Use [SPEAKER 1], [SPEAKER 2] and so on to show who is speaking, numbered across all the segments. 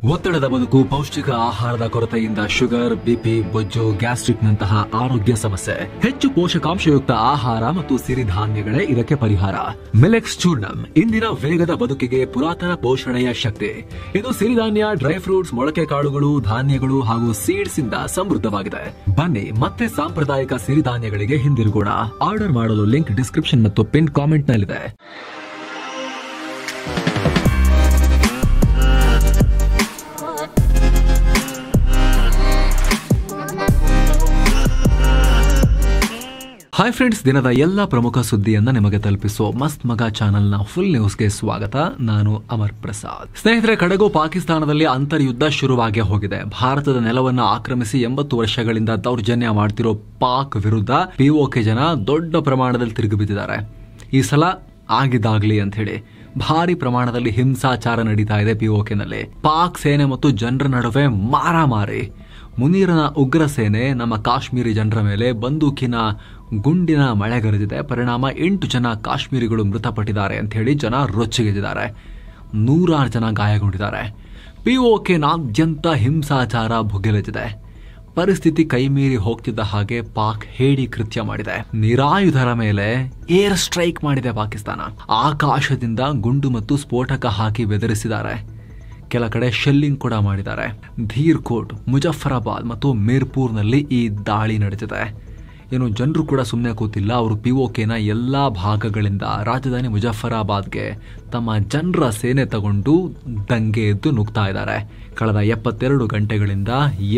[SPEAKER 1] ಒತ್ತಡದ ಬದುಕು, ಪೌಷ್ಟಿಕ ಆಹಾರದ ಕೊರತೆಯಿಂದ ಶುಗರ್, ಬಿಪಿ, ಬೊಜ್ಜು, ಗ್ಯಾಸ್ಟ್ರಿಕ್ ನಂತಹ ಆರೋಗ್ಯ ಸಮಸ್ಯೆ. ಹೆಚ್ಚು ಪೋಷಕಾಂಶಯುಕ್ತ ಆಹಾರ ಮತ್ತು ಸಿರಿಧಾನ್ಯಗಳೇ ಇದಕ್ಕೆ ಪರಿಹಾರ. ಮಿಲೆಕ್ಸ್ ಚೂರ್ಣಂ ಇಂದಿನ ವೇಗದ ಬದುಕಿಗೆ ಪುರಾತನ ಪೋಷಣೆಯ ಶಕ್ತಿ. ಇದು ಸಿರಿಧಾನ್ಯ, ಡ್ರೈ ಫ್ರೂಟ್ಸ್, ಮೊಳಕೆ ಕಾಳುಗಳು, ಧಾನ್ಯಗಳು ಹಾಗೂ ಸೀಡ್ಸ್ ಇಂದ ಸಮೃದ್ಧವಾಗಿದೆ. ಬನ್ನಿ ಮತ್ತೆ ಸಾಂಪ್ರದಾಯಿಕ ಸಿರಿಧಾನ್ಯಗಳಿಗೆ ಹಿಂದಿರುಗೋಣ. ಆರ್ಡರ್ ಮಾಡಲು ಲಿಂಕ್ ಡಿಸ್ಕ್ರಿಪ್ಷನ್ ಮತ್ತು ಪಿನ್ ಕಾಮೆಂಟ್ ನಲ್ಲಿದೆ. ಹಾಯ್ ಫ್ರೆಂಡ್ಸ್, ದಿನದ ಎಲ್ಲ ಪ್ರಮುಖ ಸುದ್ದಿಯನ್ನ ನಿಮಗೆ ತಲುಪಿಸೋ ಮಸ್ತ್ ಮಗ ಚಾನೆಲ್ನ ಫುಲ್ ನ್ಯೂಸ್ಗೆ ಸ್ವಾಗತ. ನಾನು ಅಮರ್ ಪ್ರಸಾದ್. ಸ್ನೇಹಿತರೆ, ಕಡೆಗೂ ಪಾಕಿಸ್ತಾನದಲ್ಲಿ ಅಂತರ್ಯುದ್ಧ ಶುರುವಾಗೇ ಹೋಗಿದೆ. ಭಾರತದ ನೆಲವನ್ನು ಆಕ್ರಮಿಸಿ 80 ವರ್ಷಗಳಿಂದ ದೌರ್ಜನ್ಯ ಮಾಡ್ತಿರೋ ಪಾಕ್ ವಿರುದ್ಧ ಪಿಒಕೆ ಜನ ದೊಡ್ಡ ಪ್ರಮಾಣದಲ್ಲಿ ತಿರುಗಿಬಿದ್ದಿದ್ದಾರೆ. ಈ ಸಲ ಆಗಿದ್ದಾಗ್ಲಿ ಅಂತ ಹೇಳಿ ಭಾರಿ ಪ್ರಮಾಣದಲ್ಲಿ ಹಿಂಸಾಚಾರ ನಡೀತಾ ಇದೆ ಪಿಒಕೆನಲ್ಲಿ. ಪಾಕ್ ಸೇನೆ ಮತ್ತು ಜನರ ನಡುವೆ ಮಾರಾಮಾರಿ. ಮುನೀರನ ಉಗ್ರ ಸೇನೆ ನಮ್ಮ ಕಾಶ್ಮೀರಿ ಜನರ ಮೇಲೆ ಬಂದೂಕಿನ ಗುಂಡಿನ ಮಳೆಗರೆದಿದೆ. ಪರಿಣಾಮ 8 ಜನ ಕಾಶ್ಮೀರಿಗಳು ಮೃತಪಟ್ಟಿದ್ದಾರೆ ಅಂತ ಹೇಳಿ ಜನ ರೊಚ್ಚಿಗೆದ್ದಿದ್ದಾರೆ. 100 ಜನ ಗಾಯಗೊಂಡಿದ್ದಾರೆ. ಪಿಒಕೆನಾದ್ಯಂತ ಹಿಂಸಾಚಾರ ಭುಗಿಲೆದಿದೆ. ಪರಿಸ್ಥಿತಿ ಕೈಮೀರಿ ಹೋಗ್ತಿದ್ದ ಹಾಗೆ ಪಾಕ್ ಹೇಡಿ ಕೃತ್ಯ ಮಾಡಿದೆ. ನಿರಾಯುಧರ ಮೇಲೆ ಏರ್ ಸ್ಟ್ರೈಕ್ ಮಾಡಿದೆ ಪಾಕಿಸ್ತಾನ. ಆಕಾಶದಿಂದ ಗುಂಡು ಮತ್ತು ಸ್ಫೋಟಕ ಹಾಕಿ ಬೆದರಿಸಿದ್ದಾರೆ. ಕೆಲ ಕಡೆ ಶೆಲ್ಲಿಂಗ್ ಕೂಡ ಮಾಡಿದ್ದಾರೆ. ಧೀರ್ಕೋಟ್, ಮುಜಫರಾಬಾದ್ ಮತ್ತು ಮೀರ್ಪುರ್ನಲ್ಲಿ ಈ ದಾಳಿ ನಡೆದಿದೆ. ಏನು ಜನರು ಕೂಡ ಸುಮ್ಮನೆ ಕೂತಿಲ್ಲ. ಅವರು ಪಿಒಕೆನ ಎಲ್ಲಾ ಭಾಗಗಳಿಂದ ರಾಜಧಾನಿ ಮುಜಫರಾಬಾದ್ಗೆ ತಮ್ಮ ಜನರ ಸೇನೆ ತಗೊಂಡು ದಂಗೆ ಎದ್ದು ನುಗ್ತಾ ಇದ್ದಾರೆ. ಕಳೆದ 72 ಗಂಟೆಗಳಿಂದ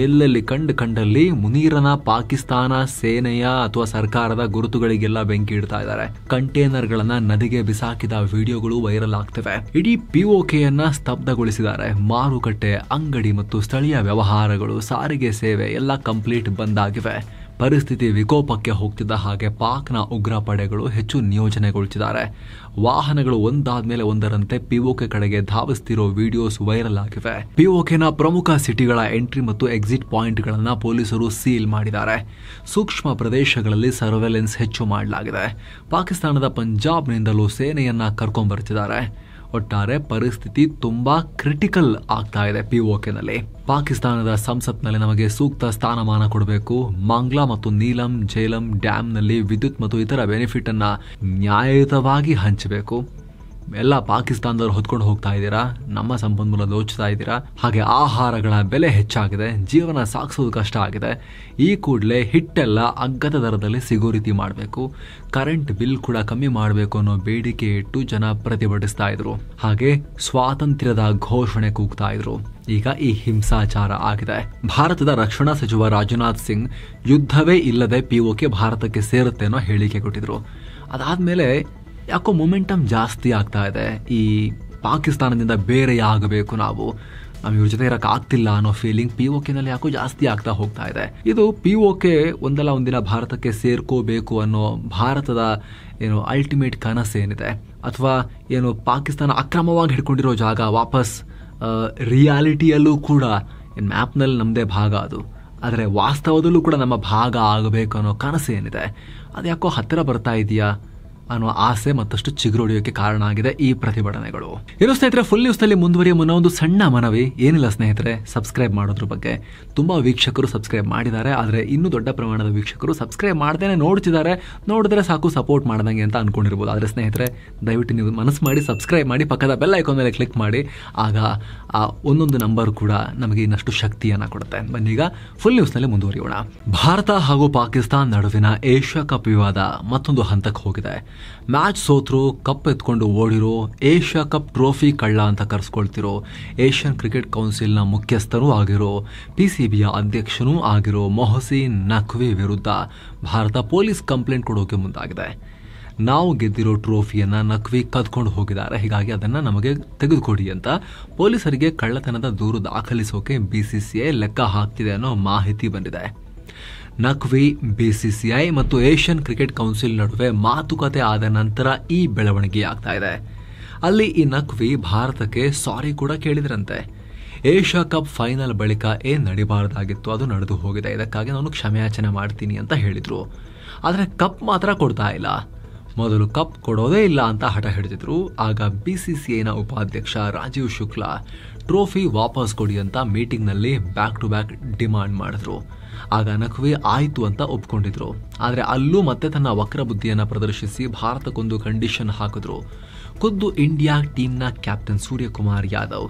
[SPEAKER 1] ಎಲ್ಲೆಲ್ಲಿ ಕಂಡಲ್ಲಿ ಮುನೀರನ ಪಾಕಿಸ್ತಾನ ಸೇನೆಯ ಅಥವಾ ಸರ್ಕಾರದ ಗುರುತುಗಳಿಗೆಲ್ಲ ಬೆಂಕಿ ಇಡ್ತಾ ಇದ್ದಾರೆ. ಕಂಟೈನರ್ಗಳನ್ನ ನದಿಗೆ ಬಿಸಾಕಿದ ವಿಡಿಯೋಗಳು ವೈರಲ್ ಆಗ್ತಿವೆ. ಇಡೀ ಪಿಒಕೆಯನ್ನ ಸ್ತಬ್ಧಗೊಳಿಸಿದ್ದಾರೆ. ಮಾರುಕಟ್ಟೆ, ಅಂಗಡಿ ಮತ್ತು ಸ್ಥಳೀಯ ವ್ಯವಹಾರಗಳು, ಸಾರಿಗೆ ಸೇವೆ ಎಲ್ಲ ಕಂಪ್ಲೀಟ್ ಬಂದ್ ಆಗಿವೆ. ಪರಿಸ್ಥಿತಿ ವಿಕೋಪಕ್ಕೆ ಹೋಗ್ತಿದ್ದ ಹಾಗೆ ಪಾಕ್ನ ಉಗ್ರ ಪಡೆಗಳು ಹೆಚ್ಚು ನಿಯೋಜನೆಗೊಳಿಸಿದ್ದಾರೆ. ವಾಹನಗಳು ಒಂದಾದ್ಮೇಲೆ ಒಂದರಂತೆ ಪಿಒಕೆ ಕಡೆಗೆ ಧಾವಿಸ್ತಿರೋ ವಿಡಿಯೋಸ್ ವೈರಲ್ ಆಗಿವೆ. ಪಿಒಕೆನ ಪ್ರಮುಖ ಸಿಟಿಗಳ ಎಂಟ್ರಿ ಮತ್ತು ಎಕ್ಸಿಟ್ ಪಾಯಿಂಟ್ಗಳನ್ನ ಪೊಲೀಸರು ಸೀಲ್ ಮಾಡಿದ್ದಾರೆ. ಸೂಕ್ಷ್ಮ ಪ್ರದೇಶಗಳಲ್ಲಿ ಸರ್ವೆಲೆನ್ಸ್ ಹೆಚ್ಚು ಮಾಡಲಾಗಿದೆ. ಪಾಕಿಸ್ತಾನದ ಪಂಜಾಬ್ನಿಂದಲೂ ಸೇನೆಯನ್ನ ಕರ್ಕೊಂಡ್ಬರ್ತಿದ್ದಾರೆ. ಒಟ್ಟಾರೆ ಪರಿಸ್ಥಿತಿ ತುಂಬಾ ಕ್ರಿಟಿಕಲ್ ಆಗ್ತಾ ಇದೆ ಪಿಒಕೆನಲ್ಲಿ. ಪಾಕಿಸ್ತಾನದ ಸಂಸತ್ನಲ್ಲಿ ನಮಗೆ ಸೂಕ್ತ ಸ್ಥಾನಮಾನ ಕೊಡಬೇಕು. ಮಂಗ್ಲಾ ಮತ್ತು ನೀಲಂ ಜೇಲಂ ಡ್ಯಾಂನಲ್ಲಿ ವಿದ್ಯುತ್ ಮತ್ತು ಇತರ ಬೆನಿಫಿಟ್ ಅನ್ನ ನ್ಯಾಯಯುತವಾಗಿ ಹಂಚಬೇಕು. ಎಲ್ಲ ಪಾಕಿಸ್ತಾನದವ್ರು ಹೊತ್ಕೊಂಡು ಹೋಗ್ತಾ ಇದ್ದೀರಾ, ನಮ್ಮ ಸಂಪನ್ಮೂಲ ದೋಚ್ತಾ ಇದ್ದೀರಾ. ಹಾಗೆ ಆಹಾರಗಳ ಬೆಲೆ ಹೆಚ್ಚಾಗಿದೆ, ಜೀವನ ಸಾಗಿಸೋದು ಕಷ್ಟ ಆಗಿದೆ. ಈ ಕೂಡಲೇ ಹಿಟ್ಟೆಲ್ಲ ಅಗ್ಗದ ದರದಲ್ಲಿ ಸಿಗೋ ರೀತಿ ಮಾಡಬೇಕು. ಕರೆಂಟ್ ಬಿಲ್ ಕೂಡ ಕಮ್ಮಿ ಮಾಡಬೇಕು ಅನ್ನೋ ಬೇಡಿಕೆ ಇಟ್ಟು ಜನ ಪ್ರತಿಭಟಿಸ್ತಾ ಇದ್ರು. ಹಾಗೆ ಸ್ವಾತಂತ್ರ್ಯದ ಘೋಷಣೆ ಕೂಗ್ತಾ ಇದ್ರು. ಈಗ ಈ ಹಿಂಸಾಚಾರ ಆಗಿದೆ. ಭಾರತದ ರಕ್ಷಣಾ ಸಚಿವ ರಾಜನಾಥ್ ಸಿಂಗ್ ಯುದ್ಧವೇ ಇಲ್ಲದೆ ಪಿಒಕೆ ಭಾರತಕ್ಕೆ ಸೇರುತ್ತೆ ಅನ್ನೋ ಹೇಳಿಕೆ ಕೊಟ್ಟಿದ್ರು. ಅದಾದ್ಮೇಲೆ ಯಾಕೋ ಮೊಮೆಂಟಮ್ ಜಾಸ್ತಿ ಆಗ್ತಾ ಇದೆ. ಈ ಪಾಕಿಸ್ತಾನದಿಂದ ಬೇರೆ ಆಗಬೇಕು, ನಾವು ಇವ್ರ ಜೊತೆ ಇರಕ್ಕೆ ಆಗ್ತಿಲ್ಲ ಅನ್ನೋ ಫೀಲಿಂಗ್ ಪಿಒಕೆನಲ್ಲಿ ಯಾಕೋ ಜಾಸ್ತಿ ಆಗ್ತಾ ಹೋಗ್ತಾ ಇದೆ. ಇದು ಪಿಒಕೆ ಒಂದಲ್ಲ ಒಂದಿನ ಭಾರತಕ್ಕೆ ಸೇರ್ಕೋಬೇಕು ಅನ್ನೋ ಭಾರತದ ಏನು ಅಲ್ಟಿಮೇಟ್ ಕನಸೇನಿದೆ, ಅಥವಾ ಏನು ಪಾಕಿಸ್ತಾನ ಅಕ್ರಮವಾಗಿ ಹಿಡ್ಕೊಂಡಿರೋ ಜಾಗ ವಾಪಸ್ ರಿಯಾಲಿಟಿಯಲ್ಲೂ ಕೂಡ ಮ್ಯಾಪ್ನಲ್ಲಿ ನಮ್ಮದೇ ಭಾಗ ಅದು, ಆದರೆ ವಾಸ್ತವದಲ್ಲೂ ಕೂಡ ನಮ್ಮ ಭಾಗ ಆಗಬೇಕು ಅನ್ನೋ ಕನಸು ಏನಿದೆ ಅದು ಯಾಕೋ ಹತ್ತಿರ ಬರ್ತಾ ಇದೆಯಾ ಅನ್ನೋ ಆಸೆ ಮತ್ತಷ್ಟು ಚಿಗುರೊಡೆಯೋಕೆ ಕಾರಣ ಆಗಿದೆ ಈ ಪ್ರತಿಭಟನೆಗಳು. ಏನು ಸ್ನೇಹಿತರೆ, ಫುಲ್ ನ್ಯೂಸ್ ನಲ್ಲಿ ಮುಂದುವರಿಯುವ ಮುನ್ನ ಒಂದು ಸಣ್ಣ ಮನವಿ. ಏನಿಲ್ಲ ಸ್ನೇಹಿತರೆ, ಸಬ್ಸ್ಕ್ರೈಬ್ ಮಾಡೋದ್ರ ಬಗ್ಗೆ ತುಂಬಾ ವೀಕ್ಷಕರು ಸಬ್ಸ್ಕ್ರೈಬ್ ಮಾಡಿದ್ದಾರೆ, ಆದರೆ ಇನ್ನೂ ದೊಡ್ಡ ಪ್ರಮಾಣದ ವೀಕ್ಷಕರು ಸಬ್ಸ್ಕ್ರೈಬ್ ಮಾಡ್ದೇನೆ ನೋಡ್ತಿದ್ದಾರೆ. ನೋಡಿದ್ರೆ ಸಾಕು ಸಪೋರ್ಟ್ ಮಾಡ್ದಂಗೆ ಅಂತ ಅನ್ಕೊಂಡಿರ್ಬೋದು. ಆದರೆ ಸ್ನೇಹಿತರೆ, ದಯವಿಟ್ಟು ನೀವು ಮನಸ್ಸು ಮಾಡಿ ಸಬ್ಸ್ಕ್ರೈಬ್ ಮಾಡಿ, ಪಕ್ಕದ ಬೆಲ್ ಐಕಾನ್ ಮೇಲೆ ಕ್ಲಿಕ್ ಮಾಡಿ. ಆಗ ಆ ಒಂದೊಂದು ನಂಬರ್ ಕೂಡ ನಮಗೆ ಇನ್ನಷ್ಟು ಶಕ್ತಿಯನ್ನ ಕೊಡುತ್ತೆ. ಬನ್ನೀಗ ಫುಲ್ ನ್ಯೂಸ್ ನಲ್ಲಿ ಮುಂದುವರಿಯೋಣ. ಭಾರತ ಹಾಗೂ ಪಾಕಿಸ್ತಾನ ನಡುವಿನ ಏಷ್ಯಾ ಕಪ್ ವಿವಾದ ಮತ್ತೊಂದು ಹಂತಕ್ಕೆ ಹೋಗಿದೆ. ಮ್ಯಾಚ್ ಸೋತ್ರು ಕಪ್ ಎತ್ಕೊಂಡು ಓಡಿರೋ, ಏಷ್ಯಾ ಕಪ್ ಟ್ರೋಫಿ ಕಳ್ಳ ಅಂತ ಕರೆಸ್ಕೊಳ್ತಿರೋ, ಏಷ್ಯನ್ ಕ್ರಿಕೆಟ್ ಕೌನ್ಸಿಲ್ನ ಮುಖ್ಯಸ್ಥರೂ ಆಗಿರೋ, ಪಿಸಿಬಿಯ ಅಧ್ಯಕ್ಷನೂ ಆಗಿರೋ ಮೊಹಸಿನ್ ನಖ್ವಿ ವಿರುದ್ಧ ಭಾರತ ಪೊಲೀಸ್ ಕಂಪ್ಲೇಂಟ್ ಕೊಡೋಕೆ ಮುಂದಾಗಿದೆ. ನಾವು ಗೆದ್ದಿರೋ ಟ್ರೋಫಿಯನ್ನ ನಖ್ವಿ ಕದ್ಕೊಂಡು ಹೋಗಿದ್ದಾರೆ, ಹೀಗಾಗಿ ಅದನ್ನ ನಮಗೆ ತೆಗೆದುಕೊಡಿ ಅಂತ ಪೊಲೀಸರಿಗೆ ಕಳ್ಳತನದ ದೂರು ದಾಖಲಿಸೋಕೆ ಬಿಸಿಸಿಐ ಲೆಕ್ಕ ಹಾಕ್ತಿದೆ ಅನ್ನೋ ಮಾಹಿತಿ ಬಂದಿದೆ. ನಖ್ವಿ, ಬಿಸಿಸಿಐ ಮತ್ತು ಏಷ್ಯನ್ ಕ್ರಿಕೆಟ್ ಕೌನ್ಸಿಲ್ ನಡುವೆ ಮಾತುಕತೆ ಆದ ನಂತರ ಈ ಬೆಳವಣಿಗೆ ಆಗ್ತಾ ಇದೆ. ಅಲ್ಲಿ ಈ ನಖ್ವಿ ಭಾರತಕ್ಕೆ ಸಾರಿ ಕೂಡ ಕೇಳಿದ್ರಂತೆ. ಏಷ್ಯಾ ಕಪ್ ಫೈನಲ್ ಬಳಿಕ ಏನ್ ನಡಿಬಾರ್ದಾಗಿತ್ತು ಅದು ನಡೆದು ಹೋಗಿದೆ, ಇದಕ್ಕಾಗಿ ನಾನು ಕ್ಷಮೆಯಾಚನೆ ಮಾಡ್ತೀನಿ ಅಂತ ಹೇಳಿದ್ರು. ಆದರೆ ಕಪ್ ಮಾತ್ರ ಕೊಡ್ತಾ ಇಲ್ಲ. ಮೊದಲು ಕಪ್ ಕೊಡೋದೇ ಇಲ್ಲ ಅಂತ ಹಠ ಹಿಡಿದಿದ್ರು. ಆಗ ಬಿಸಿಸಿಐನ ಉಪಾಧ್ಯಕ್ಷ ರಾಜೀವ್ ಶುಕ್ಲಾ ಟ್ರೋಫಿ ವಾಪಸ್ ಕೊಡಿ ಅಂತ ಮೀಟಿಂಗ್ ನಲ್ಲಿ ಬ್ಯಾಕ್ ಟು ಬ್ಯಾಕ್ ಡಿಮಾಂಡ್ ಮಾಡಿದ್ರು. ಆಗ ನಖ್ವಿ ಆಯ್ತು ಅಂತ ಒಪ್ಕೊಂಡಿದ್ರು. ಆದ್ರೆ ಅಲ್ಲೂ ಮತ್ತೆ ತನ್ನ ವಕ್ರ ಬುದ್ಧಿಯನ್ನ ಪ್ರದರ್ಶಿಸಿ ಭಾರತಕ್ಕೊಂದು ಕಂಡೀಷನ್ ಹಾಕಿದ್ರು. ಖುದ್ದು ಇಂಡಿಯಾ ಟೀಮ್ನ captain Suryakumar Yadav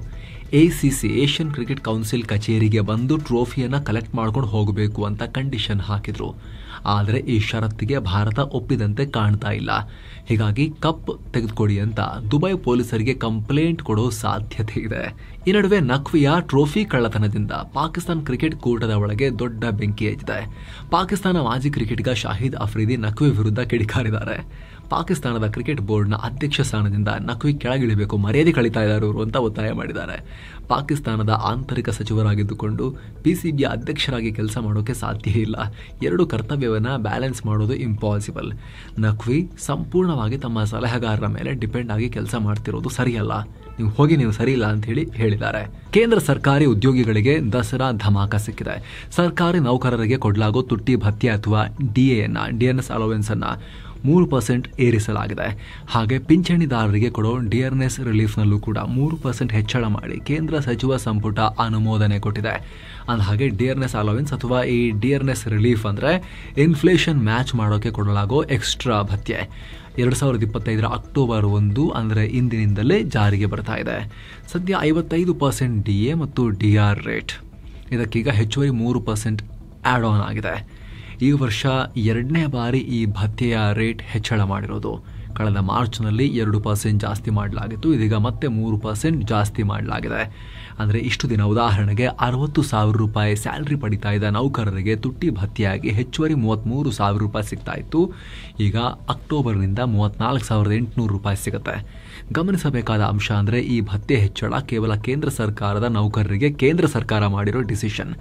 [SPEAKER 1] ACC Asian cricket council ಕಚೇರಿಗೆ ಬಂದು ಟ್ರೋಫಿಯನ್ನ ಕಲೆಕ್ಟ್ ಮಾಡ್ಕೊಂಡು ಹೋಗಬೇಕು ಅಂತ ಕಂಡೀಷನ್ ಹಾಕಿದ್ರು. ಆದರೆ ಈ ಷರತ್ತಿಗೆ ಭಾರತ ಒಪ್ಪಿದಂತೆ ಕಾಣ್ತಾ ಇಲ್ಲ. ಹೀಗಾಗಿ ಕಪ್ ತೆಗೆದುಕೊಡಿ ಅಂತ ದುಬೈ ಪೊಲೀಸರಿಗೆ ಕಂಪ್ಲೇಂಟ್ ಕೊಡೋ ಸಾಧ್ಯತೆ ಇದೆ. ಈ ನಡುವೆ ನಖ್ವಿಯ ಟ್ರೋಫಿ ಕಳ್ಳತನದಿಂದ ಪಾಕಿಸ್ತಾನ ಕ್ರಿಕೆಟ್ ಕೂಟದ ಒಳಗೆ ದೊಡ್ಡ ಬೆಂಕಿ ಹಚ್ಚಿದೆ. ಪಾಕಿಸ್ತಾನ ಮಾಜಿ ಕ್ರಿಕೆಟಿಗ ಶಾಹಿದ್ ಅಫ್ರಿದಿ ನಖ್ವಿ ವಿರುದ್ಧ ಕಿಡಿಕಾರಿದ್ದಾರೆ. ಪಾಕಿಸ್ತಾನದ ಕ್ರಿಕೆಟ್ ಬೋರ್ಡ್ನ ಅಧ್ಯಕ್ಷ ಸ್ಥಾನದಿಂದ ನಖ್ವಿ ಕೆಳಗಿಳಿಬೇಕು, ಮರ್ಯಾದೆ ಕಳೀತಾ ಇದ್ದಾರೆ ಅವರು ಅಂತ ಒತ್ತಾಯ ಮಾಡಿದ್ದಾರೆ. ಪಾಕಿಸ್ತಾನದ ಆಂತರಿಕ ಸಚಿವರಾಗಿದ್ದುಕೊಂಡು ಪಿಸಿಬಿಯ ಅಧ್ಯಕ್ಷರಾಗಿ ಕೆಲಸ ಮಾಡೋಕೆ ಸಾಧ್ಯ ಇಲ್ಲ. ಎರಡು ಕರ್ತವ್ಯವನ್ನ ಬ್ಯಾಲೆನ್ಸ್ ಮಾಡೋದು ಇಂಪಾಸಿಬಲ್. ನಖ್ವಿ ಸಂಪೂರ್ಣವಾಗಿ ತಮ್ಮ ಸಲಹೆಗಾರರ ಮೇಲೆ ಡಿಪೆಂಡ್ ಆಗಿ ಕೆಲಸ ಮಾಡ್ತಿರೋದು ಸರಿಯಲ್ಲ, ನೀವು ಸರಿ ಇಲ್ಲ ಅಂತ ಹೇಳಿದ್ದಾರೆ. ಕೇಂದ್ರ ಸರ್ಕಾರಿ ಉದ್ಯೋಗಿಗಳಿಗೆ ದಸರಾ ಧಮಾಕ ಸಿಕ್ಕಿದೆ. ಸರ್ಕಾರಿ ನೌಕರರಿಗೆ ಕೊಡಲಾಗೋ ತುಟ್ಟಿ ಭತ್ಯೆ ಅಥವಾ ಡಿಎನ್ಎಸ್ ಅಲೋವೆನ್ಸ್ ಅನ್ನ 3% ಏರಿಸಲಾಗಿದೆ. ಹಾಗೆ ಪಿಂಚಣಿದಾರರಿಗೆ ಕೊಡೋ ಡಿಯರ್ನೆಸ್ ರಿಲೀಫ್ನಲ್ಲೂ ಕೂಡ 3% ಹೆಚ್ಚಳ ಮಾಡಿ ಕೇಂದ್ರ ಸಚಿವ ಸಂಪುಟ ಅನುಮೋದನೆ ಕೊಟ್ಟಿದೆ. ಅಂದಹಾಗೆ ಡಿಯರ್ನೆಸ್ ಅಲೋವೆನ್ಸ್ ಅಥವಾ ಈ ಡಿಯರ್ನೆಸ್ ರಿಲೀಫ್ ಅಂದ್ರೆ ಇನ್ಫ್ಲೇಷನ್ ಮ್ಯಾಚ್ ಮಾಡೋಕೆ ಕೊಡಲಾಗೋ ಎಕ್ಸ್ಟ್ರಾ ಭತ್ಯೆ 2025 ಅಕ್ಟೋಬರ್ 1 ಅಂದರೆ ಇಂದಿನಿಂದಲೇ ಜಾರಿಗೆ ಬರ್ತಾ ಇದೆ. ಸದ್ಯ 55% ಡಿಎ ಮತ್ತು ಡಿಆರ್ ರೇಟ್, ಇದಕ್ಕೀಗ ಹೆಚ್ಚುವರಿ 3% ಆಡ್ ಆನ್ ಆಗಿದೆ. ಈ ವರ್ಷ 2ನೇ ಬಾರಿ ಈ ಭತ್ಯೆಯ ರೇಟ್ ಹೆಚ್ಚಳ ಮಾಡಿರೋದು. ಕಳೆದ ಮಾರ್ಚ್ನಲ್ಲಿ 2% ಜಾಸ್ತಿ ಮಾಡಲಾಗಿತ್ತು, ಇದೀಗ ಮತ್ತೆ 3% ಜಾಸ್ತಿ ಮಾಡಲಾಗಿದೆ. ಅಂದರೆ ಇಷ್ಟು ದಿನ ಉದಾಹರಣೆಗೆ 60,000 ರೂಪಾಯಿ ಸ್ಯಾಲರಿ ಪಡಿತಾ ಇದ್ದ ನೌಕರರಿಗೆ ತುಟ್ಟಿ ಭತ್ಯೆಯಾಗಿ ಹೆಚ್ಚುವರಿ 33,000 ರೂಪಾಯಿ ಸಿಗ್ತಾ ಇತ್ತು. ಈಗ ಅಕ್ಟೋಬರ್ನಿಂದ 34,800 ರೂಪಾಯಿ ಸಿಗುತ್ತೆ. ಗಮನಿಸಬೇಕಾದ ಅಂಶ ಅಂದರೆ ಈ ಭತ್ಯೆ ಹೆಚ್ಚಳ ಕೇವಲ ಕೇಂದ್ರ ಸರ್ಕಾರದ ನೌಕರರಿಗೆ ಕೇಂದ್ರ ಸರ್ಕಾರ ಮಾಡಿರೋ ಡಿಸಿಷನ್.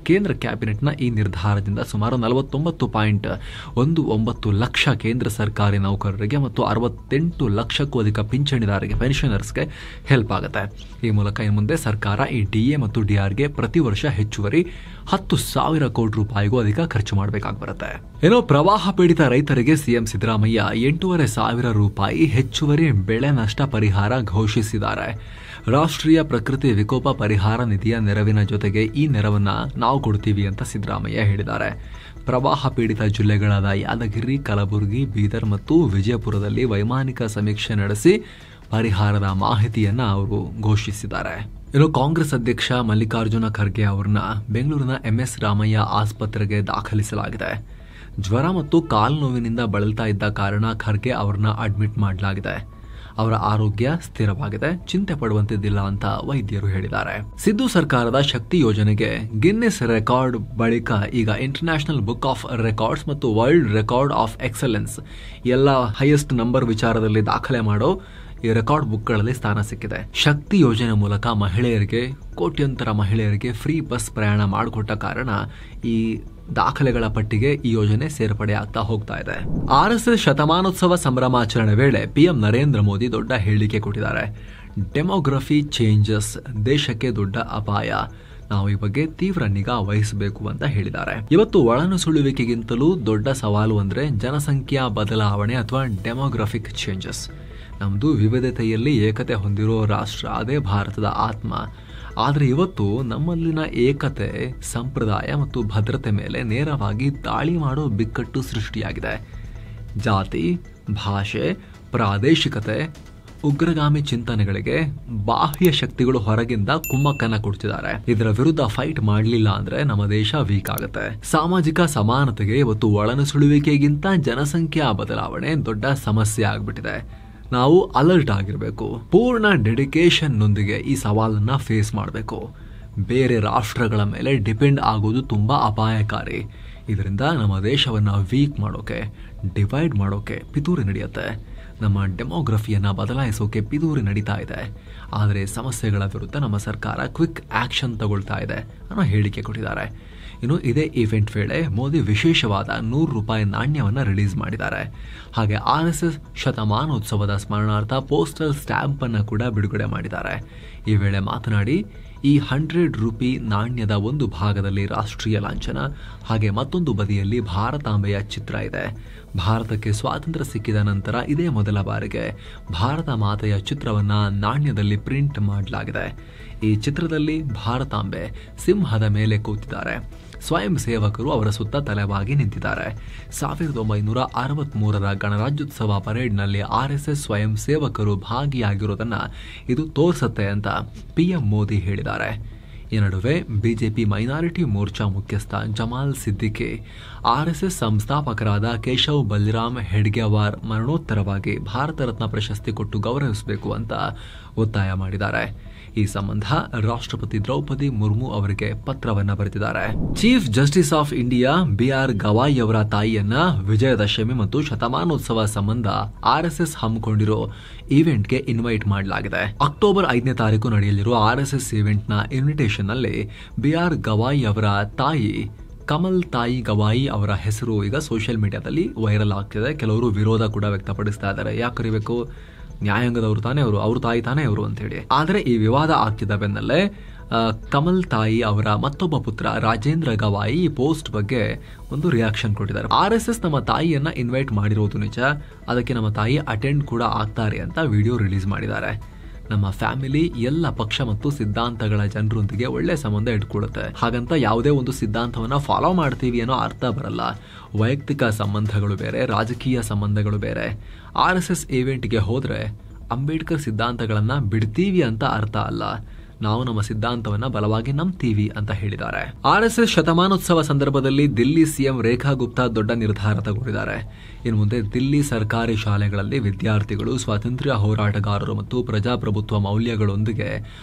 [SPEAKER 1] ಕೇಂದ್ರ ಕ್ಯಾಬಿನೆಟ್ನ ಈ ನಿರ್ಧಾರದಿಂದ ಸುಮಾರು 49.19 ಲಕ್ಷ ಕೇಂದ್ರ ಸರ್ಕಾರಿ ನೌಕರರಿಗೆ ಮತ್ತು 68 ಲಕ್ಷಕ್ಕೂ ಅಧಿಕ ಪಿಂಚಣಿದಾರರಿಗೆ ಪೆನ್ಷನರ್ಸ್ಗೆ ಹೆಲ್ಪ್ ಆಗುತ್ತೆ. ಈ ಮೂಲಕ ಇನ್ನು ಮುಂದೆ ಸರ್ಕಾರ ಈ ಡಿಎ ಮತ್ತು ಡಿಆರ್ಗೆ ಪ್ರತಿ ವರ್ಷ ಹೆಚ್ಚುವರಿ 10,000 ಕೋಟಿ ರೂಪಾಯಿಗೂ ಅಧಿಕ ಖರ್ಚು ಮಾಡಬೇಕಾಗಿ ಬರುತ್ತೆ. ಏನೋ ಪ್ರವಾಹ ಪೀಡಿತ ರೈತರಿಗೆ ಸಿಎಂ ಸಿದ್ದರಾಮಯ್ಯ 8,500 ರೂಪಾಯಿ ಹೆಚ್ಚುವರಿ ಬೆಳೆ ನಷ್ಟ ಪರಿಹಾರ ಘೋಷಿಸಿದ್ದಾರೆ. ರಾಷ್ಟ್ರೀಯ ಪ್ರಕೃತಿ ವಿಕೋಪ ಪರಿಹಾರ ನಿಧಿಯ ನೆರವಿನ ಜೊತೆಗೆ ಈ ನೆರವನ್ನ ನಾವು ಕೊಡ್ತೀವಿ ಅಂತ ಸಿದ್ದರಾಮಯ್ಯ ಹೇಳಿದ್ದಾರೆ. ಪ್ರವಾಹ ಪೀಡಿತ ಜಿಲ್ಲೆಗಳಾದ ಯಾದಗಿರಿ, ಕಲಬುರಗಿ, ಬೀದರ್ ಮತ್ತು ವಿಜಯಪುರದಲ್ಲಿ ವೈಮಾನಿಕ ಸಮೀಕ್ಷೆ ನಡೆಸಿ ಪರಿಹಾರದ ಮಾಹಿತಿಯನ್ನ ಅವರು ಘೋಷಿಸಿದ್ದಾರೆ. ಇನ್ನು ಕಾಂಗ್ರೆಸ್ ಅಧ್ಯಕ್ಷ ಮಲ್ಲಿಕಾರ್ಜುನ ಖರ್ಗೆ ಅವರನ್ನ ಬೆಂಗಳೂರಿನ ಎಂಎಸ್ ರಾಮಯ್ಯ ಆಸ್ಪತ್ರೆಗೆ ದಾಖಲಿಸಲಾಗಿದೆ. ಜ್ವರ ಮತ್ತು ಕಾಲು ನೋವಿನಿಂದ ಬಳಲ್ತಾ ಇದ್ದ ಕಾರಣ ಖರ್ಗೆ ಅವರನ್ನ ಅಡ್ಮಿಟ್ ಮಾಡಲಾಗಿದೆ. ಅವರ ಆರೋಗ್ಯ ಸ್ಥಿರವಾಗಿದೆ, ಚಿಂತೆ ಪಡುವಂತಿದ್ದಿಲ್ಲ ಅಂತ ವೈದ್ಯರು ಹೇಳಿದ್ದಾರೆ. ಸಿದ್ದು ಸರ್ಕಾರದ ಶಕ್ತಿ ಯೋಜನೆಗೆ ಗಿನ್ನೆಸ್ ರೆಕಾರ್ಡ್ ಬಳಿಕ ಈಗ ಇಂಟರ್ನ್ಯಾಷನಲ್ ಬುಕ್ ಆಫ್ ರೆಕಾರ್ಡ್ಸ್ ಮತ್ತು ವರ್ಲ್ಡ್ ರೆಕಾರ್ಡ್ ಆಫ್ ಎಕ್ಸಲೆನ್ಸ್ ಎಲ್ಲ ಹೈಯೆಸ್ಟ್ ನಂಬರ್ ವಿಚಾರದಲ್ಲಿ ದಾಖಲೆ ಮಾಡೋ ಈ ರೆಕಾರ್ಡ್ ಬುಕ್ಗಳಲ್ಲಿ ಸ್ಥಾನ ಸಿಕ್ಕಿದೆ. ಶಕ್ತಿ ಯೋಜನೆ ಮೂಲಕ ಕೋಟ್ಯಂತರ ಮಹಿಳೆಯರಿಗೆ ಫ್ರೀ ಬಸ್ ಪ್ರಯಾಣ ಮಾಡಿಕೊಟ್ಟ ಕಾರಣ ಈ ದಾಖಲೆಗಳ ಪಟ್ಟಿಗೆ ಈ ಯೋಜನೆ ಸೇರ್ಪಡೆ ಆಗ್ತಾ ಹೋಗ್ತಾ ಇದೆ. ಆರ್ಎಸ್ಎಸ್ ಶತಮಾನೋತ್ಸವ ಸಂಭ್ರಮಾಚರಣೆ ವೇಳೆ ಪಿಎಂ ನರೇಂದ್ರ ಮೋದಿ ದೊಡ್ಡ ಹೇಳಿಕೆ ಕೊಟ್ಟಿದ್ದಾರೆ. ಡೆಮೋಗ್ರಫಿ ಚೇಂಜಸ್ ದೇಶಕ್ಕೆ ದೊಡ್ಡ ಅಪಾಯ, ನಾವು ಈ ಬಗ್ಗೆ ತೀವ್ರ ನಿಗಾ ವಹಿಸಬೇಕು ಅಂತ ಹೇಳಿದ್ದಾರೆ. ಇವತ್ತು ಒಳನುಸುಳುವಿಕೆಗಿಂತಲೂ ದೊಡ್ಡ ಸವಾಲು ಅಂದ್ರೆ ಜನಸಂಖ್ಯಾ ಬದಲಾವಣೆ ಅಥವಾ ಡೆಮೋಗ್ರಫಿಕ್ ಚೇಂಜಸ್. ನಮ್ದು ವಿವಿಧತೆಯಲ್ಲಿ ಏಕತೆ ಹೊಂದಿರೋ ರಾಷ್ಟ್ರ, ಅದೇ ಭಾರತದ ಆತ್ಮ. ಆದರೆ ಇವತ್ತು ನಮ್ಮಲ್ಲಿನ ಏಕತೆ, ಸಂಪ್ರದಾಯ ಮತ್ತು ಭದ್ರತೆ ಮೇಲೆ ನೇರವಾಗಿ ದಾಳಿ ಮಾಡೋ ಬಿಕ್ಕಟ್ಟು ಸೃಷ್ಟಿಯಾಗಿದೆ. ಜಾತಿ, ಭಾಷೆ, ಪ್ರಾದೇಶಿಕತೆ, ಉಗ್ರಗಾಮಿ ಚಿಂತನೆಗಳಿಗೆ ಬಾಹ್ಯ ಶಕ್ತಿಗಳು ಹೊರಗಿಂದ ಕುಮ್ಮಕ್ಕನ್ನ ಕೊಡ್ತಿದ್ದಾರೆ. ಇದರ ವಿರುದ್ಧ ಫೈಟ್ ಮಾಡಲಿಲ್ಲ ಅಂದ್ರೆ ನಮ್ಮ ದೇಶ ವೀಕ್ ಆಗುತ್ತೆ. ಸಾಮಾಜಿಕ ಸಮಾನತೆಗೆ ಇವತ್ತು ಒಳನುಸುಳುವಿಕೆಗಿಂತ ಜನಸಂಖ್ಯಾ ಬದಲಾವಣೆ ದೊಡ್ಡ ಸಮಸ್ಯೆ ಆಗ್ಬಿಟ್ಟಿದೆ. ನಾವು ಅಲರ್ಟ್ ಆಗಿರಬೇಕು. ಪೂರ್ಣ ಡೆಡಿಕೇಶನ್ ನೊಂದಿಗೆ ಈ ಸವಾಲನ್ನ ಫೇಸ್ ಮಾಡಬೇಕು. ಬೇರೆ ರಾಷ್ಟ್ರಗಳ ಮೇಲೆ ಡಿಪೆಂಡ್ ಆಗೋದು ತುಂಬಾ ಅಪಾಯಕಾರಿ. ಇದರಿಂದ ನಮ್ಮ ದೇಶವನ್ನ ವೀಕ್ ಮಾಡೋಕೆ, ಡಿವೈಡ್ ಮಾಡೋಕೆ ಪಿತೂರಿ ನಡೆಯುತ್ತೆ. ನಮ್ಮ ಡೆಮೋಗ್ರಫಿಯನ್ನ ಬದಲಾಯಿಸೋಕೆ ಪಿತೂರಿ ನಡೀತಾ ಇದೆ. ಆದರೆ ಸಮಸ್ಯೆಗಳ ವಿರುದ್ಧ ನಮ್ಮ ಸರ್ಕಾರ ಕ್ವಿಕ್ ಆಕ್ಷನ್ ತಗೊಳ್ತಾ ಇದೆ ಅನ್ನೋ ಹೇಳಿಕೆ ಕೊಟ್ಟಿದ್ದಾರೆ. ಇನ್ನು ಇದೇ ಈವೆಂಟ್ ವೇಳೆ ಮೋದಿ ವಿಶೇಷವಾದ 100 ರೂಪಾಯಿ ನಾಣ್ಯವನ್ನ ರಿಲೀಸ್ ಮಾಡಿದ್ದಾರೆ. ಹಾಗೆ ಆರ್ಎಸ್ಎಸ್ ಶತಮಾನೋತ್ಸವದ ಸ್ಮರಣಾರ್ಥ ಪೋಸ್ಟಲ್ ಸ್ಟ್ಯಾಂಪ್ ಅನ್ನು ಕೂಡ ಬಿಡುಗಡೆ ಮಾಡಿದ್ದಾರೆ. ಈ ವೇಳೆ ಮಾತನಾಡಿ, ಈ 100 ರೂಪಿ ನಾಣ್ಯದ ಒಂದು ಭಾಗದಲ್ಲಿ ರಾಷ್ಟ್ರೀಯ ಲಾಂಛನ, ಹಾಗೆ ಮತ್ತೊಂದು ಬದಿಯಲ್ಲಿ ಭಾರತಾಂಬೆಯ ಚಿತ್ರ ಇದೆ. ಭಾರತಕ್ಕೆ ಸ್ವಾತಂತ್ರ್ಯ ಸಿಕ್ಕಿದ ನಂತರ ಇದೇ ಮೊದಲ ಬಾರಿಗೆ ಭಾರತ ಮಾತೆಯ ಚಿತ್ರವನ್ನ ನಾಣ್ಯದಲ್ಲಿ ಪ್ರಿಂಟ್ ಮಾಡಲಾಗಿದೆ. ಈ ಚಿತ್ರದಲ್ಲಿ ಭಾರತಾಂಬೆ ಸಿಂಹದ ಮೇಲೆ ಕೂತಿದ್ದಾರೆ. ಸ್ವಯಂ ಸೇವಕರು ಅವರ ಸುತ್ತ ತಲೆಬಾಗಿ ನಿಂತಿದ್ದಾರೆ. 1963ರ ಗಣರಾಜ್ಯೋತ್ಸವ ಪರೇಡ್ನಲ್ಲಿ RSS ಸ್ವಯಂ ಸೇವಕರು ಭಾಗಿಯಾಗಿರೋದನ್ನ ಇದು ತೋರಿಸುತ್ತೆ ಅಂತ PM ಮೋದಿ ಹೇಳಿದ್ದಾರೆ. ಈ ನಡುವೆ ಬಿಜೆಪಿ ಮೈನಾರಿಟಿ ಮೋರ್ಚಾ ಮುಖ್ಯಸ್ಥ ಜಮಾಲ್ ಸಿದ್ದಿಕಿ RSS ಸಂಸ್ಥಾಪಕರಾದ ಕೇಶವ್ ಬಲರಾಮ್ ಹೆಡ್ಗೆವಾರ್ ಮರಣೋತ್ತರವಾಗಿ ಭಾರತ ರತ್ನ ಪ್ರಶಸ್ತಿ ಕೊಟ್ಟು ಗೌರವಿಸಬೇಕು ಅಂತ ಒತ್ತಾಯ ಮಾಡಿದ್ದಾರೆ. ಈ ಸಂಬಂಧ ರಾಷ್ಟ್ರಪತಿ ದ್ರೌಪದಿ ಮುರ್ಮು ಅವರಿಗೆ ಪತ್ರವನ್ನ ಬರೆದಿದ್ದಾರೆ. Chief justice of India BR Gavai ಅವರ ತಾಯಿಯನ್ನ ವಿಜಯದಶಮಿ ಮತ್ತು ಶತಮಾನೋತ್ಸವ ಸಂಬಂಧ RSS ಹಮ್ಮಿಕೊಂಡಿರೋ ಈವೆಂಟ್ಗೆ ಇನ್ವೈಟ್ ಮಾಡಲಾಗಿದೆ. ಅಕ್ಟೋಬರ್ 5ನೇ ತಾರೀಕು ನಡೆಯಲಿರುವ RSS ಈವೆಂಟ್ನ ಇನ್ವಿಟೇಷನ್ ನಲ್ಲಿ BR ಗವಾಯಿ ಅವರ ತಾಯಿ ಕಮಲ್ ತಾಯಿ ಗವಾಯಿ ಅವರ ಹೆಸರು ಈಗ ಸೋಷಿಯಲ್ ಮೀಡಿಯಾದಲ್ಲಿ ವೈರಲ್ ಆಗ್ತಿದೆ. ಕೆಲವರು ವಿರೋಧ ಕೂಡ ವ್ಯಕ್ತಪಡಿಸ್ತಾ ಇದ್ದಾರೆ. ಯಾಕೆ ಕರಿಬೇಕು, ನ್ಯಾಯಾಂಗದವರು ತಾನೇ ಅವರು, ಅವ್ರ ತಾಯಿ ತಾನೇ ಅವರು ಅಂತ ಹೇಳಿ. ಆದರೆ ಈ ವಿವಾದ ಆಗ್ತಿದ್ದ ಬೆನ್ನಲ್ಲೇ ಕಮಲ್ ತಾಯಿ ಅವರ ಮತ್ತೊಬ್ಬ ಪುತ್ರ ರಾಜೇಂದ್ರ ಗವಾಯಿ ಈ ಪೋಸ್ಟ್ ಬಗ್ಗೆ ಒಂದು ರಿಯಾಕ್ಷನ್ ಕೊಟ್ಟಿದ್ದಾರೆ. RSS ನಮ್ಮ ತಾಯಿಯನ್ನ ಇನ್ವೈಟ್ ಮಾಡಿರೋದು ನಿಜ, ಅದಕ್ಕೆ ನಮ್ಮ ತಾಯಿ ಅಟೆಂಡ್ ಕೂಡ ಆಗ್ತಾರೆ ಅಂತ ವಿಡಿಯೋ ರಿಲೀಸ್ ಮಾಡಿದ್ದಾರೆ. ನಮ್ಮ ಫ್ಯಾಮಿಲಿ ಎಲ್ಲ ಪಕ್ಷ ಮತ್ತು ಸಿದ್ಧಾಂತಗಳ ಜನರೊಂದಿಗೆ ಒಳ್ಳೆ ಸಂಬಂಧ ಇಟ್ಕೊಳ್ಳುತ್ತೆ. ಹಾಗಂತ ಯಾವುದೇ ಒಂದು ಸಿದ್ಧಾಂತವನ್ನ ಫಾಲೋ ಮಾಡ್ತೀವಿ ಅನ್ನೋ ಅರ್ಥ ಬರಲ್ಲ. ವೈಯಕ್ತಿಕ ಸಂಬಂಧಗಳು ಬೇರೆ, ರಾಜಕೀಯ ಸಂಬಂಧಗಳು ಬೇರೆ. RSS ಈವೆಂಟ್ಗೆ ಹೋದ್ರೆ ಅಂಬೇಡ್ಕರ್ ಸಿದ್ಧಾಂತಗಳನ್ನ ಬಿಡ್ತೀವಿ ಅಂತ ಅರ್ಥ ಅಲ್ಲ. ನಾವು ನಮ್ಮ ಸಿದ್ಧಾಂತವನ್ನ ಬಲವಾಗಿ ನಂಬ್ತೀವಿ ಅಂತ ಹೇಳಿದ್ದಾರೆ. RSS ಶತಮಾನೋತ್ಸವ ಸಂದರ್ಭದಲ್ಲಿ ದಿಲ್ಲಿ CM ರೇಖಾ ಗುಪ್ತಾ ದೊಡ್ಡ ನಿರ್ಧಾರ ತಗೊಂಡಿದ್ದಾರೆ. ಇನ್ನು ಮುಂದೆ ದಿಲ್ಲಿ ಸರ್ಕಾರಿ ಶಾಲೆಗಳಲ್ಲಿ ವಿದ್ಯಾರ್ಥಿಗಳು ಸ್ವಾತಂತ್ರ್ಯ ಹೋರಾಟಗಾರರು ಮತ್ತು ಪ್ರಜಾಪ್ರಭುತ್ವ ಮೌಲ್ಯಗಳೊಂದಿಗೆ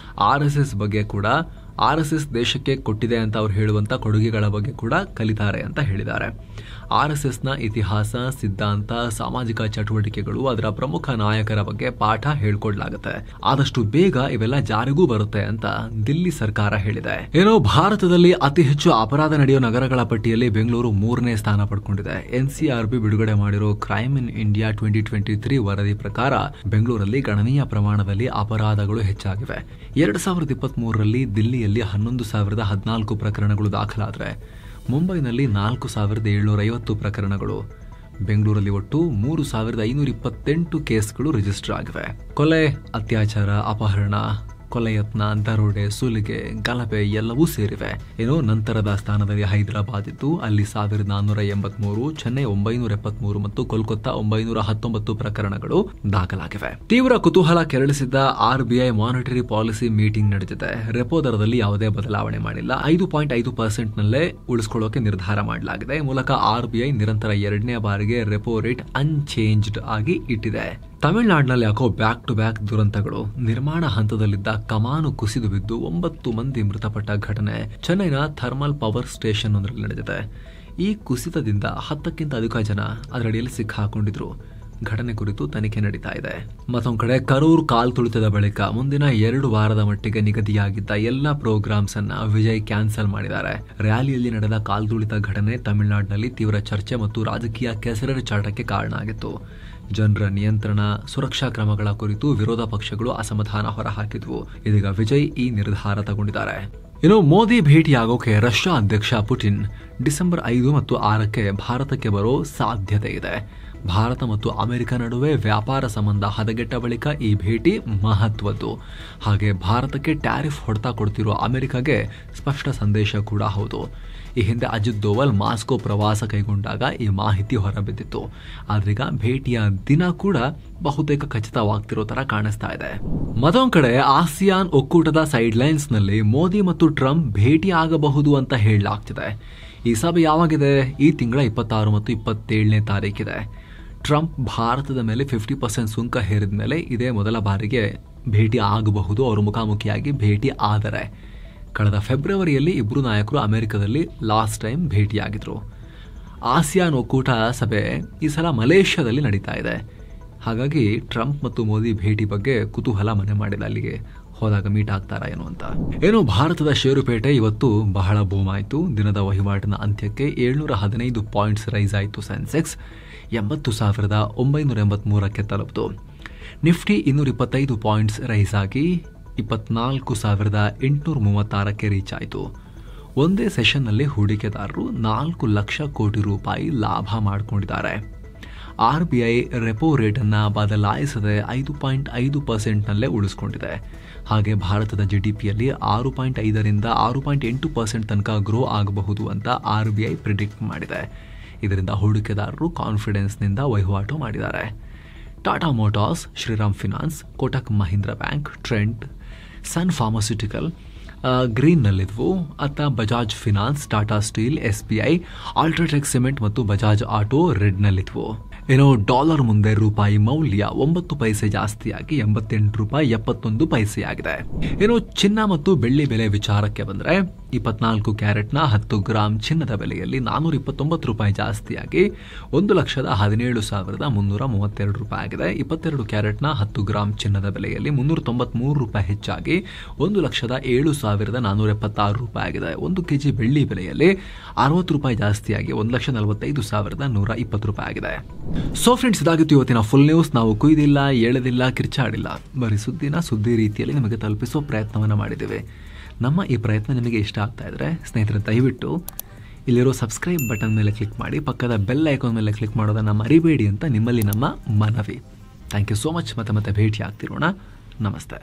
[SPEAKER 1] RSS ಬಗ್ಗೆ ಕೂಡ, RSS ದೇಶಕ್ಕೆ ಕೊಟ್ಟಿದೆ ಅಂತ ಅವ್ರು ಹೇಳುವಂತ ಕೊಡುಗೆಗಳ ಬಗ್ಗೆ ಕೂಡ ಕಲಿತಾರೆ ಅಂತ ಹೇಳಿದ್ದಾರೆ. RSSನ ಇತಿಹಾಸ, ಸಿದ್ಧಾಂತ, ಸಾಮಾಜಿಕ ಚಟುವಟಿಕೆಗಳು, ಅದರ ಪ್ರಮುಖ ನಾಯಕರ ಬಗ್ಗೆ ಪಾಠ ಹೇಳ್ಕೊಡ್ಲಾಗುತ್ತೆ. ಆದಷ್ಟು ಬೇಗ ಇವೆಲ್ಲ ಜಾರಿಗೂ ಬರುತ್ತೆ ಅಂತ ದಿಲ್ಲಿ ಸರ್ಕಾರ ಹೇಳಿದೆ. ಏನೋ ಭಾರತದಲ್ಲಿ ಅತಿ ಹೆಚ್ಚು ಅಪರಾಧ ನಡೆಯೋ ನಗರಗಳ ಪಟ್ಟಿಯಲ್ಲಿ ಬೆಂಗಳೂರು 3ನೇ ಸ್ಥಾನ ಪಡ್ಕೊಂಡಿದೆ. NCRB ಬಿಡುಗಡೆ ಮಾಡಿರೋ ಕ್ರೈಮ್ ಇನ್ ಇಂಡಿಯಾ 2023 ವರದಿ ಪ್ರಕಾರ ಬೆಂಗಳೂರಲ್ಲಿ ಗಣನೀಯ ಪ್ರಮಾಣದಲ್ಲಿ ಅಪರಾಧಗಳು ಹೆಚ್ಚಾಗಿವೆ. 2023ರಲ್ಲಿ ದಿಲ್ಲಿಯಲ್ಲಿ 11,014 ಪ್ರಕರಣಗಳು ದಾಖಲಾದರೆ ಮುಂಬೈನಲ್ಲಿ 4,750 ಪ್ರಕರಣಗಳು, ಬೆಂಗಳೂರಲ್ಲಿ ಒಟ್ಟು 3,528 ಕೇಸ್ಗಳು ರಿಜಿಸ್ಟರ್ ಆಗಿವೆ. ಕೊಲೆ, ಅತ್ಯಾಚಾರ, ಅಪಹರಣ, ಕೊಲೆ ಯತ್ನ, ದರೋಡೆ, ಸುಲಿಗೆ, ಗಲಭೆ ಎಲ್ಲವೂ ಸೇರಿವೆ. ಏನೋ ನಂತರದ ಸ್ಥಾನದಲ್ಲಿ ಹೈದರಾಬಾದ್ ಇದ್ದು ಅಲ್ಲಿ 1,483, ಚೆನ್ನೈ 973 ಮತ್ತು ಕೋಲ್ಕತ್ತಾ 919 ಪ್ರಕರಣಗಳು ದಾಖಲಾಗಿವೆ. ತೀವ್ರ ಕುತೂಹಲ ಕೆರಳಿಸಿದ್ದ RBI ಮಾನಿಟರಿ ಪಾಲಿಸಿ ಮೀಟಿಂಗ್ ನಡೆದಿದೆ. ರೆಪೋ ದರದಲ್ಲಿ ಯಾವುದೇ ಬದಲಾವಣೆ ಮಾಡಿಲ್ಲ. 5.5% ನಲ್ಲೇ ಉಳಿಸಿಕೊಳ್ಳೋಕೆ ನಿರ್ಧಾರ ಮಾಡಲಾಗಿದೆ. ಈ ಮೂಲಕ RBI ನಿರಂತರ 2ನೇ ಬಾರಿಗೆ ರೆಪೋ ರೇಟ್ ಅನ್ಚೇಂಜ್ಡ್ ಆಗಿ ಇಟ್ಟಿದೆ. ತಮಿಳುನಾಡಿನಲ್ಲಿ ಯಾಕೋ ಬ್ಯಾಕ್ ಟು ಬ್ಯಾಕ್ ದುರಂತಗಳು. ನಿರ್ಮಾಣ ಹಂತದಲ್ಲಿದ್ದ ಕಮಾನು ಕುಸಿದು ಬಿದ್ದು 9 ಮಂದಿ ಮೃತಪಟ್ಟ ಘಟನೆ ಚೆನ್ನೈನ ಥರ್ಮಲ್ ಪವರ್ ಸ್ಟೇಷನ್ ಒಂದರಲ್ಲಿ ನಡೆದಿದೆ. ಈ ಕುಸಿತದಿಂದ 10ಕ್ಕಿಂತ ಅಧಿಕ ಜನ ಅದರಡಿಯಲ್ಲಿ ಸಿಕ್ಕಾಕೊಂಡಿದ್ರು. ಘಟನೆ ಕುರಿತು ತನಿಖೆ ನಡೀತಾ ಇದೆ. ಮತ್ತೊಂದು ಕಡೆ ಕರೂರ್ ಕಾಲ್ ತುಳಿತದ ಬಳಿಕ ಮುಂದಿನ 2 ವಾರದ ಮಟ್ಟಿಗೆ ನಿಗದಿಯಾಗಿದ್ದ ಎಲ್ಲ ಪ್ರೋಗ್ರಾಮ್ಸ್ ಅನ್ನ ವಿಜಯ್ ಕ್ಯಾನ್ಸಲ್ ಮಾಡಿದ್ದಾರೆ. ರ್ಯಾಲಿಯಲ್ಲಿ ನಡೆದ ಕಾಲ್ ತುಳಿತ ಘಟನೆ ತಮಿಳುನಾಡಿನಲ್ಲಿ ತೀವ್ರ ಚರ್ಚೆ ಮತ್ತು ರಾಜಕೀಯ ಕೆಸರೆರಚಾಟಕ್ಕೆ ಕಾರಣ ಆಗಿತ್ತು. ಜನರ ನಿಯಂತ್ರಣ, ಸುರಕ್ಷಾ ಕ್ರಮಗಳ ಕುರಿತು ವಿರೋಧ ಪಕ್ಷಗಳು ಅಸಮಾಧಾನ ಹೊರಹಾಕಿದ್ವು. ಇದೀಗ ವಿಜಯ್ ಈ ನಿರ್ಧಾರ ತಗೊಂಡಿದ್ದಾರೆ. ಇನ್ನು ಮೋದಿ ಭೇಟಿಯಾಗೋಕೆ ರಷ್ಯಾ ಅಧ್ಯಕ್ಷ ಪುಟಿನ್ ಡಿಸೆಂಬರ್ 5 ಮತ್ತು 6ಕ್ಕೆ ಭಾರತಕ್ಕೆ ಬರೋ ಸಾಧ್ಯತೆ ಇದೆ. ಭಾರತ ಮತ್ತು ಅಮೆರಿಕ ನಡುವೆ ವ್ಯಾಪಾರ ಸಂಬಂಧ ಹದಗೆಟ್ಟ ಬಳಿಕ ಈ ಭೇಟಿ ಮಹತ್ವದ್ದು. ಹಾಗೆ ಭಾರತಕ್ಕೆ ಟ್ಯಾರಿಫ್ ಹೊಡೆತ ಕೊಡ್ತಿರೋ ಅಮೆರಿಕಗೆ ಸ್ಪಷ್ಟ ಸಂದೇಶ ಕೂಡ ಹೌದು. ಈ ಹಿಂದೆ ಅಜಿತ್ ದೋವಲ್ ಮಾಸ್ಕೋ ಪ್ರವಾಸ ಕೈಗೊಂಡಾಗ ಈ ಮಾಹಿತಿ ಹೊರಬಿದ್ದಿತ್ತು. ಆದ್ರೀಗ ಭೇಟಿಯ ದಿನ ಕೂಡ ಬಹುತೇಕ ಖಚಿತವಾಗ್ತಿರೋ ತರ ಕಾಣಿಸ್ತಾ ಇದೆ. ಮತ್ತೊಂದು ಕಡೆ ಆಸಿಯಾನ್ ಒಕ್ಕೂಟದ ಸೈಡ್ ಲೈನ್ಸ್ ನಲ್ಲಿ ಮೋದಿ ಮತ್ತು ಟ್ರಂಪ್ ಭೇಟಿ ಆಗಬಹುದು ಅಂತ ಹೇಳಲಾಗ್ತಿದೆ. ಈ ಸಭೆ ಯಾವಾಗಿದೆ? ಈ ತಿಂಗಳ 26 ಮತ್ತು 27ನೇ ತಾರೀಕಿದೆ. ಟ್ರಂಪ್ ಭಾರತದ ಮೇಲೆ 50% ಸುಂಕ ಹೇರಿದ ಮೇಲೆ ಇದೇ ಮೊದಲ ಬಾರಿಗೆ ಭೇಟಿ ಆಗಬಹುದು. ಅವರು ಮುಖಾಮುಖಿಯಾಗಿ ಭೇಟಿ ಆದರೆ ಕಳೆದ ಫೆಬ್ರವರಿಯಲ್ಲಿ ಇಬ್ಬರು ನಾಯಕರು ಅಮೆರಿಕದಲ್ಲಿ ಲಾಸ್ಟ್ ಟೈಮ್ ಭೇಟಿಯಾಗಿದ್ರು. ಆಸಿಯಾನ್ ಒಕ್ಕೂಟ ಸಭೆ ಈ ಸಲ ಮಲೇಷ್ಯಾದಲ್ಲಿ ನಡೀತಾ ಇದೆ. ಹಾಗಾಗಿ ಟ್ರಂಪ್ ಮತ್ತು ಮೋದಿ ಭೇಟಿ ಬಗ್ಗೆ ಕುತೂಹಲ ಮನೆ ಮಾಡಿದೆ. ಅಲ್ಲಿಗೆ ಹೋದಾಗ ಮೀಟ್ ಆಗ್ತಾರಾ ಏನೋ ಅಂತ. ಏನು ಭಾರತದ ಷೇರುಪೇಟೆ ಇವತ್ತು ಬಹಳ ಬೂಮ್ ಆಯಿತು. ದಿನದ ವಹಿವಾಟಿನ ಅಂತ್ಯಕ್ಕೆ 715 ಪಾಯಿಂಟ್ಸ್ ರೈಸ್ ಆಯಿತು. ಸೆನ್ಸೆಕ್ಸ್ 80,983ಕ್ಕೆ ತಲುಪಿತು. ನಿಫ್ಟಿ 225 ಪಾಯಿಂಟ್ಸ್ ರೈಸ್ ಆಗಿ 24,836ಕ್ಕೆ ರೀಚ್ ಆಯಿತು. ಒಂದೇ ಸೆಷನ್ನಲ್ಲಿ ಹೂಡಿಕೆದಾರರು 4 ಲಕ್ಷ ಕೋಟಿ ರೂಪಾಯಿ ಲಾಭ ಮಾಡಿಕೊಂಡಿದ್ದಾರೆ. RBI ರೆಪೋ ರೇಟನ್ನು ಬದಲಾಯಿಸದೆ 5.5%ನಲ್ಲೇ ಉಳಿಸ್ಕೊಂಡಿದೆ. ಹಾಗೆ ಭಾರತದ GDPಯಲ್ಲಿ 6.5ರಿಂದ 6.8% ತನಕ ಗ್ರೋ ಆಗಬಹುದು ಅಂತ RBI ಪ್ರಿಡಿಕ್ಟ್ ಮಾಡಿದೆ. ಇದರಿಂದ ಹೂಡಿಕೆದಾರರು ಕಾನ್ಫಿಡೆನ್ಸ್ನಿಂದ ವಹಿವಾಟು ಮಾಡಿದ್ದಾರೆ. Tata motors, Shriram finance, Kotak Mahindra bank, Trent, Sun pharmaceutical ಗ್ರೀನ್ನಲ್ಲಿದ್ವು. Bajaj finance, Tata steel, SBI, UltraTech cement ಮತ್ತು ಬಜಾಜ್ ಆಟೋ ರೆಡ್ನಲ್ಲಿದ್ವು. ಡಾಲರ್ ಮುಂದೆ ರೂಪಾಯಿ ಮೌಲ್ಯ 9 ಪೈಸೆ ಜಾಸ್ತಿಯಾಗಿ 88 ರೂಪಾಯಿ 71 ಪೈಸೆಯಾಗಿದೆ. ಚಿನ್ನ ಮತ್ತು ಬೆಳ್ಳಿ ಬೆಲೆ ವಿಚಾರಕ್ಕೆ ಬಂದರೆ 24 ಕ್ಯಾರೆಟ್ನ 10 ಗ್ರಾಂ ಚಿನ್ನದ ಬೆಲೆಯಲ್ಲಿ 429 ರೂಪಾಯಿ ಜಾಸ್ತಿಯಾಗಿ 1,17,332 ರೂಪಾಯಿ ಆಗಿದೆ. 22 ಕ್ಯಾರೆಟ್ನ 10 ಗ್ರಾಂ ಚಿನ್ನದ ಬೆಲೆಯಲ್ಲಿ 393 ರೂಪಾಯಿ ಹೆಚ್ಚಾಗಿ 1,07,476 ರೂಪಾಯಿ ಆಗಿದೆ. 1 ಕೆಜಿ ಬೆಳ್ಳಿ ಬೆಲೆಯಲ್ಲಿ 60 ರೂಪಾಯಿ ಜಾಸ್ತಿಯಾಗಿ 1,45,120 ರೂಪಾಯಿ ಆಗಿದೆ. ಸೊ ಫ್ರೆಂಡ್ಸ್, ಇದಾಗಿತ್ತು ಇವತ್ತಿನ ಫುಲ್ ನ್ಯೂಸ್. ನಾವು ಕುಯ್ದಿಲ್ಲ, ಎಳೆದಿಲ್ಲ, ಕಿರ್ಚಾಡಿಲ್ಲ, ಬರೀ ಸುದ್ದಿ ರೀತಿಯಲ್ಲಿ ನಿಮಗೆ ತಲುಪಿಸುವ ಪ್ರಯತ್ನವನ್ನು ಮಾಡಿದ್ದೇವೆ. ನಮ್ಮ ಈ ಪ್ರಯತ್ನ ನಿಮಗೆ ಇಷ್ಟ ಆಗ್ತಾ ಇದ್ರೆ ಸ್ನೇಹಿತರೆ, ದಯವಿಟ್ಟು ಇಲ್ಲಿರೋ ಸಬ್ಸ್ಕ್ರೈಬ್ ಬಟನ್ ಮೇಲೆ ಕ್ಲಿಕ್ ಮಾಡಿ, ಪಕ್ಕದ ಬೆಲ್ ಐಕಾನ್ ಮೇಲೆ ಕ್ಲಿಕ್ ಮಾಡೋದನ್ನು ಮರಿಬೇಡಿ ಅಂತ ನಿಮ್ಮಲ್ಲಿ ನಮ್ಮ ಮನವಿ. Thank you so much. ಮತ್ತೆ ಭೇಟಿ ಆಗ್ತಿರೋಣ. ನಮಸ್ತೆ.